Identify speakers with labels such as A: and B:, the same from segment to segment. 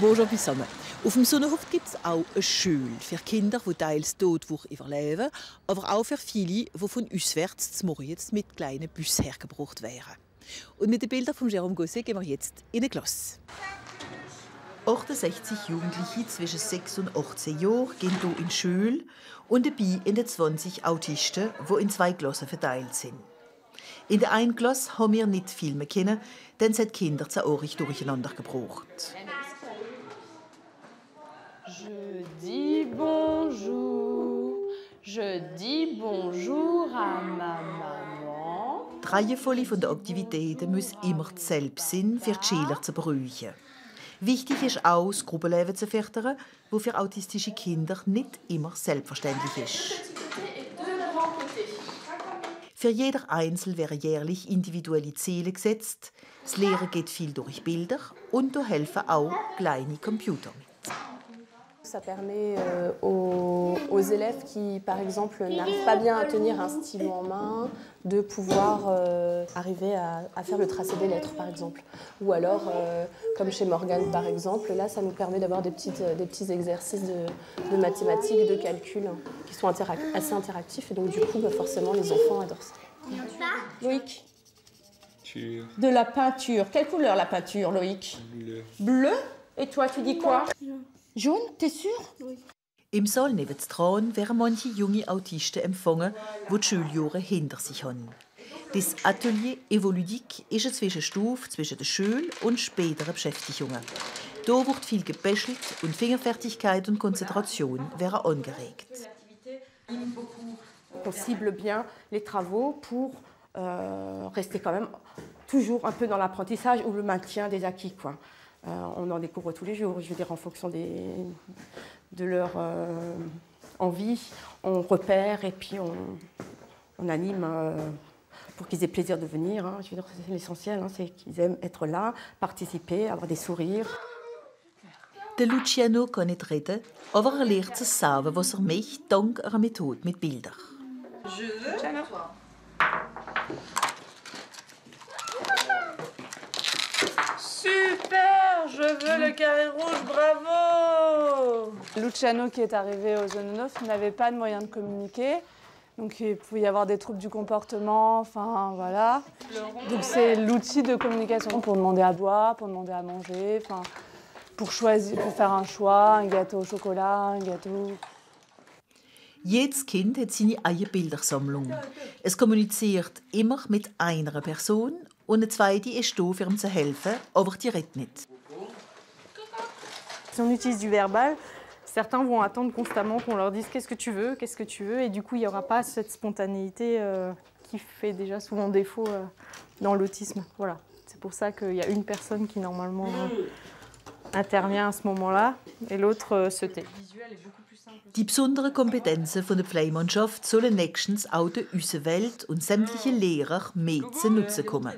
A: Bonjour zusammen. Auf dem Sonnenhof gibt es auch eine Schule für Kinder, die teils Todwurch überleben, aber auch für viele, die von auswärts zum Morgen jetzt mit kleinen Bussen hergebracht wären. Und mit den Bildern von Jérôme Gosset gehen wir jetzt in eine Klasse. 68 Jugendliche zwischen 6 und 18 Jahren gehen hier in die Schule und dabei in den 20 Autisten, die in 2 Klassen verteilt sind. In der einen Klasse haben wir nicht viel mehr kennen, denn es hat Kinder zahlreich durcheinander gebracht.
B: Je dis bonjour à ma maman.
A: Die Reihenfolge der Aktivitäten muss immer dieselbe sein, für die Schüler zu beruhigen. Wichtig ist auch, das Gruppenleben zu fördern, das für autistische Kinder nicht immer selbstverständlich ist. Für jeder Einzel werden jährlich individuelle Ziele gesetzt. Das Lehren geht viel durch Bilder und da helfen auch kleine Computer mit.
B: Ça permet aux élèves qui, par exemple, n'arrivent pas bien à tenir un stylo en main, de pouvoir arriver à faire le tracé des lettres, par exemple. Ou alors, comme chez Morgane, par exemple, là, ça nous permet d'avoir des petits exercices de mathématiques, de calcul, qui sont assez interactifs. Et donc, du coup, forcément, les enfants adorent ça.
C: Loïc. De la peinture. Quelle couleur la peinture, Loïc?
D: Bleu.
C: Bleu? Et toi, tu dis quoi? Jaune, t'es sûr?
A: Oui. Im Saal nebendran werden manche junge Autisten empfangen, die die Schuljahre hinter sich haben. Das Atelier Evoludique ist eine Zwischenstufe zwischen der Schule und späteren Beschäftigungen. Hier wird viel gebäschelt und Fingerfertigkeit und Konzentration werden angeregt.
C: On cible bien les travaux pour rester quand même toujours un peu dans l'apprentissage ou le maintien des acquis, quoi. On en découvre tous les jours, je veux dire, en fonction de leur envie, on repère et puis on anime pour qu'ils aient plaisir de venir. Je veux dire, c'est l'essentiel, c'est qu'ils aiment être là, participer, avoir des sourires.
A: Der Luciano kann nicht reden, aber er lernt es selber, was möchte, dank einer Methode mit Bildern.
B: Je veux toi. Super, je veux le carré rouge, bravo! Luciano, qui est arrivé au Zonenhof, n'avait pas de moyen de communiquer. Donc il pouvait y avoir des troubles du comportement, enfin voilà. Donc c'est l'outil de communication pour demander à boire, pour demander à manger, enfin, pour choisir, pour faire un choix, un gâteau au chocolat, un gâteau.
A: Jedes Kind hat seine eigene Bildersammlung. Es kommuniziert immer mit einer Person und eine zweite ist da, um ihm zu helfen, aber die redet nicht.
B: Si on utilise du verbal, certains vont attendre constamment qu'on leur dise qu'est-ce que tu veux, et du coup il n'y aura pas cette spontanéité qui fait déjà souvent défaut dans l'autisme. Voilà. C'est pour ça qu'il y a une personne qui normalement intervient à ce moment-là et l'autre se tait.
A: Die besonderen Kompetenzen der Pflegemannschaft sollen nächstens auch der Außenwelt und sämtliche Lehrer mehr zu Nutzen kommen.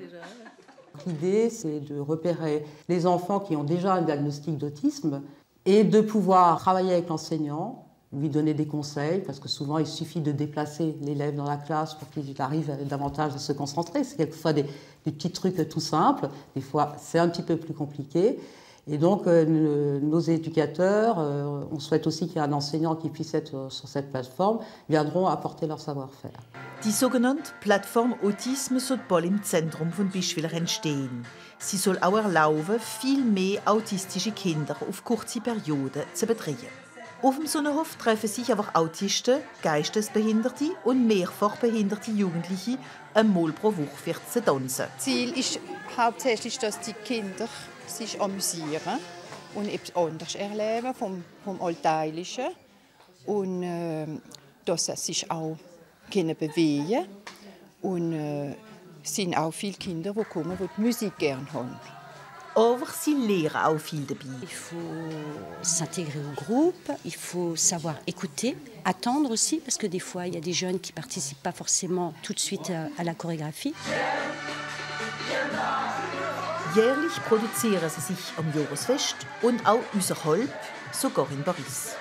E: L'idée, c'est de repérer les enfants qui ont déjà un diagnostic d'autisme et de pouvoir travailler avec l'enseignant, lui donner des conseils, parce que souvent il suffit de déplacer l'élève dans la classe pour qu'il arrive davantage à se concentrer. C'est quelquefois des petits trucs tout simples, des fois c'est un petit peu plus compliqué. Et donc, nos éducateurs, on souhaite aussi qu'il y ait un enseignant qui puisse être sur cette plateforme, viendront apporter leur savoir-faire.
A: Die sogenannte Plattform Autisme soll bald im Zentrum von Bischwiller entstehen. Sie soll auch erlauben, viel mehr autistische Kinder auf kurze Perioden zu betreuen. Auf dem Sonnenhof treffen sich aber Autisten, Geistesbehinderte und mehrfach behinderte Jugendliche einmal pro Woche für zu tanzen.
F: Ziel ist hauptsächlich, dass die Kinder sich amüsieren und etwas anderes erleben vom Alltäglichen und dass sie sich auch bewegen können. Und es sind auch viele Kinder, die kommen, die Musik gerne haben.
A: Aber sie lernen auch viel dabei.
G: Il faut s'intégrer au groupe, il faut savoir écouter, attendre aussi, parce que des fois, il y a des jeunes qui ne participent pas forcément tout de suite à la chorégraphie.
A: Jährlich produzieren sie sich am Jahresfest und auch außerhalb, sogar in Paris.